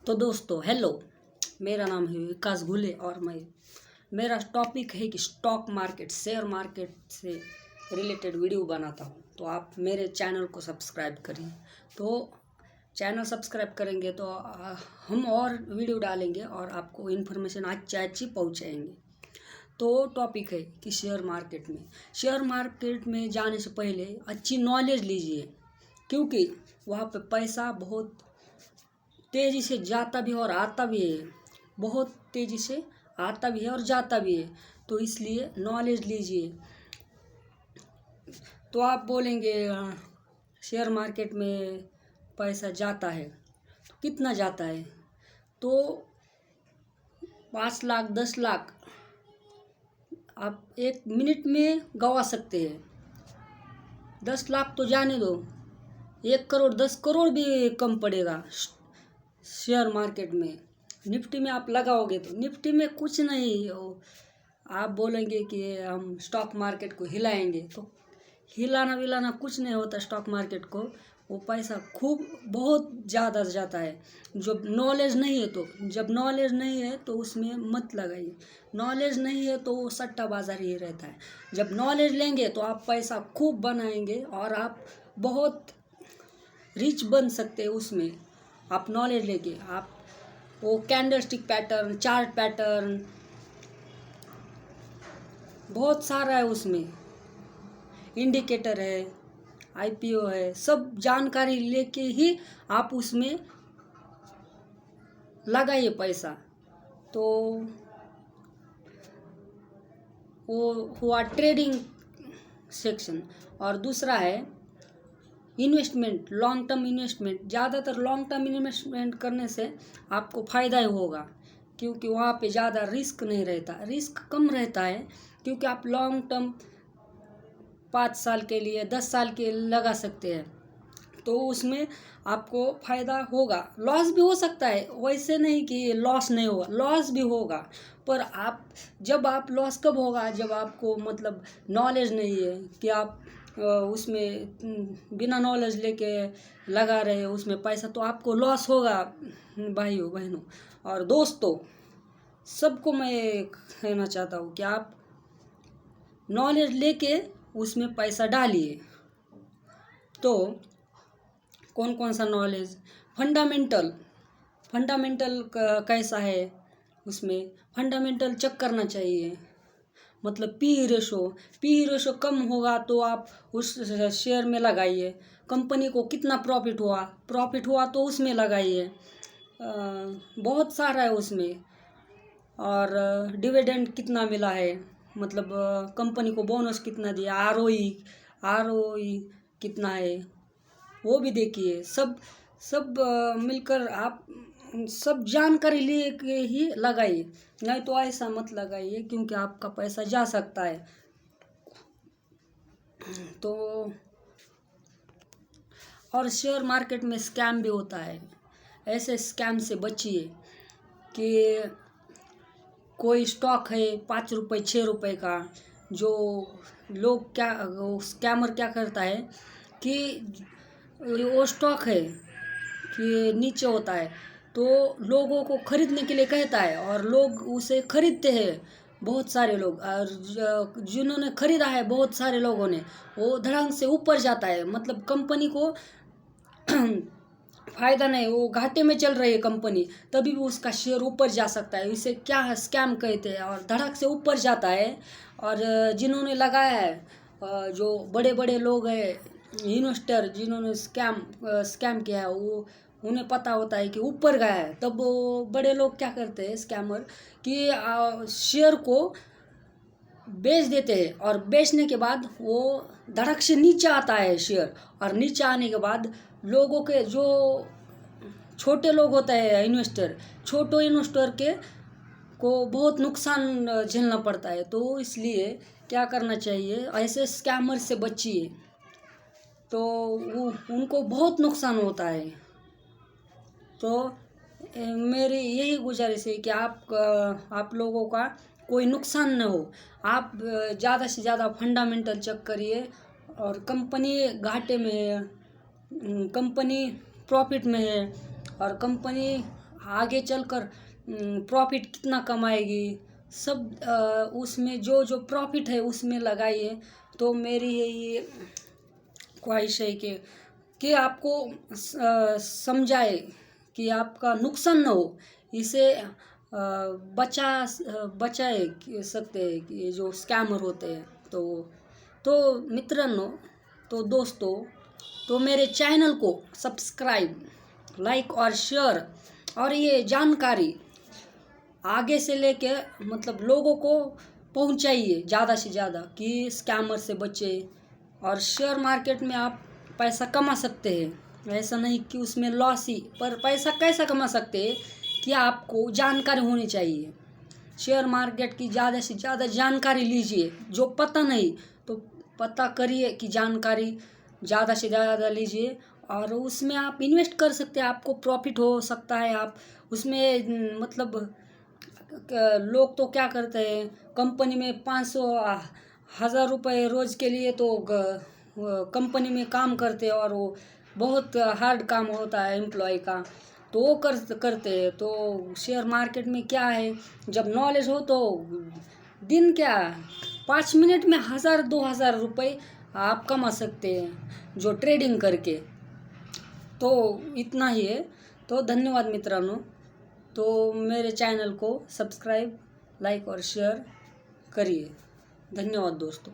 तो दोस्तों हेलो, मेरा नाम है विकास घुले और मेरा टॉपिक है कि स्टॉक मार्केट शेयर मार्केट से रिलेटेड वीडियो बनाता हूँ। तो आप मेरे चैनल को सब्सक्राइब करिए। तो चैनल सब्सक्राइब करेंगे तो हम और वीडियो डालेंगे और आपको इन्फॉर्मेशन अच्छी पहुँचाएंगे। तो टॉपिक है कि शेयर मार्केट में जाने से पहले अच्छी नॉलेज लीजिए, क्योंकि वहाँ पे पैसा बहुत तेज़ी से जाता भी है और आता भी है, बहुत तेज़ी से आता भी है और जाता भी है। तो इसलिए नॉलेज लीजिए। तो आप बोलेंगे शेयर मार्केट में पैसा जाता है, तो कितना जाता है? तो 5 लाख 10 लाख आप 1 मिनट में गंवा सकते हैं। 10 लाख तो जाने दो, 1 करोड़ 10 करोड़ भी कम पड़ेगा। शेयर मार्केट में निफ्टी में आप लगाओगे तो निफ्टी में कुछ नहीं आप बोलेंगे कि हम स्टॉक मार्केट को हिलाएंगे, तो हिलाना विलाना कुछ नहीं होता। स्टॉक मार्केट को वो पैसा खूब बहुत ज़्यादा जाता है। जब नॉलेज नहीं है तो उसमें मत लगाइए। नॉलेज नहीं है तो वो सट्टाबाजार ही रहता है। जब नॉलेज लेंगे तो आप पैसा खूब बनाएंगे और आप बहुत रिच बन सकते हैं। उसमें आप नॉलेज लेके आप वो कैंडलस्टिक पैटर्न, चार्ट पैटर्न बहुत सारा है, उसमें इंडिकेटर है, आईपीओ है, सब जानकारी लेके ही आप उसमें लगाइए पैसा। तो वो हुआ ट्रेडिंग सेक्शन। और दूसरा है इन्वेस्टमेंट, लॉन्ग टर्म इन्वेस्टमेंट। ज़्यादातर लॉन्ग टर्म इन्वेस्टमेंट करने से आपको फ़ायदा ही होगा, क्योंकि वहाँ पे ज़्यादा रिस्क नहीं रहता, रिस्क कम रहता है। क्योंकि आप लॉन्ग टर्म 5 साल के लिए 10 साल के लगा सकते हैं, तो उसमें आपको फ़ायदा होगा। लॉस भी हो सकता है, वैसे नहीं कि लॉस नहीं होगा, लॉस भी होगा। पर आप लॉस कब होगा? जब आपको मतलब नॉलेज नहीं है कि आप उसमें बिना नॉलेज लेके लगा रहे हो उसमें पैसा, तो आपको लॉस होगा। भाइयों बहनों और दोस्तों, सबको मैं कहना चाहता हूँ कि आप नॉलेज लेके उसमें पैसा डालिए। तो कौन कौन सा नॉलेज? फंडामेंटल कैसा है, उसमें फंडामेंटल चेक करना चाहिए। मतलब पी रेशो कम होगा तो आप उस शेयर में लगाइए। कंपनी को कितना प्रॉफिट हुआ तो उसमें लगाइए। बहुत सारा है उसमें। और डिविडेंड कितना मिला है, मतलब कंपनी को बोनस कितना दिया, आरओई कितना है, वो भी देखिए। सब मिलकर आप सब जानकारी लेके ही लगाइए, नहीं तो ऐसा मत लगाइए, क्योंकि आपका पैसा जा सकता है। तो और शेयर मार्केट में स्कैम भी होता है। ऐसे स्कैम से बचिए कि कोई स्टॉक है 5 रुपये 6 रुपये का, जो लोग स्कैमर क्या करता है कि वो स्टॉक है कि नीचे होता है, तो लोगों को खरीदने के लिए कहता है और लोग उसे खरीदते हैं। बहुत सारे लोग, और जिन्होंने खरीदा है बहुत सारे लोगों ने, वो धड़ाम से ऊपर जाता है। मतलब कंपनी को फ़ायदा नहीं, वो घाटे में चल रही है कंपनी, तभी भी उसका शेयर ऊपर जा सकता है। इसे क्या है, स्कैम कहते हैं। और धड़क से ऊपर जाता है। और जिन्होंने लगाया है, जो बड़े बड़े लोग हैं इन्वेस्टर, जिन्होंने स्कैम किया है, वो उन्हें पता होता है कि ऊपर गया है। तब वो बड़े लोग क्या करते हैं, स्कैमर, कि शेयर को बेच देते हैं। और बेचने के बाद वो धड़क से नीचे आता है शेयर। और नीचे आने के बाद लोगों के जो छोटे लोग होते हैं छोटे इन्वेस्टर को बहुत नुकसान झेलना पड़ता है। तो इसलिए क्या करना चाहिए, ऐसे स्कैमर से बचिए। तो उनको बहुत नुकसान होता है। तो मेरी यही गुजारिश है कि आप लोगों का कोई नुकसान न हो। आप ज़्यादा से ज़्यादा फंडामेंटल चेक करिए। और कंपनी घाटे में है, कंपनी प्रॉफिट में है, और कंपनी आगे चलकर प्रॉफिट कितना कमाएगी, सब उसमें जो जो प्रॉफिट है उसमें लगाइए। तो मेरी ये ख्वाहिश है कि आपको समझाए कि आपका नुकसान न हो, इसे बचाए सकते हैं कि ये जो स्कैमर होते हैं। तो मित्रांनो, तो दोस्तों, तो मेरे चैनल को सब्सक्राइब, लाइक और शेयर, और ये जानकारी आगे से लेके मतलब लोगों को पहुंचाइए ज़्यादा से ज़्यादा कि स्कैमर से बचे। और शेयर मार्केट में आप पैसा कमा सकते हैं, ऐसा नहीं कि उसमें लॉस ही, पर पैसा कैसा कमा सकते हैं कि आपको जानकारी होनी चाहिए। शेयर मार्केट की ज़्यादा से ज़्यादा जानकारी लीजिए, जो पता नहीं तो पता करिए कि जानकारी ज़्यादा से ज़्यादा लीजिए, और उसमें आप इन्वेस्ट कर सकते हैं, आपको प्रॉफिट हो सकता है। आप उसमें मतलब लोग तो क्या करते हैं, कंपनी में 500,000 रुपये रोज़ के लिए तो कंपनी में काम करते हैं, और वो बहुत हार्ड काम होता है एम्प्लॉय का, तो वो करते हैं। तो शेयर मार्केट में क्या है, जब नॉलेज हो तो दिन क्या 5 मिनट में 1,000-2,000 रुपये आप कमा सकते हैं जो ट्रेडिंग करके। तो इतना ही है। तो धन्यवाद मित्रांनो। तो मेरे चैनल को सब्सक्राइब, लाइक और शेयर करिए। धन्यवाद दोस्तों।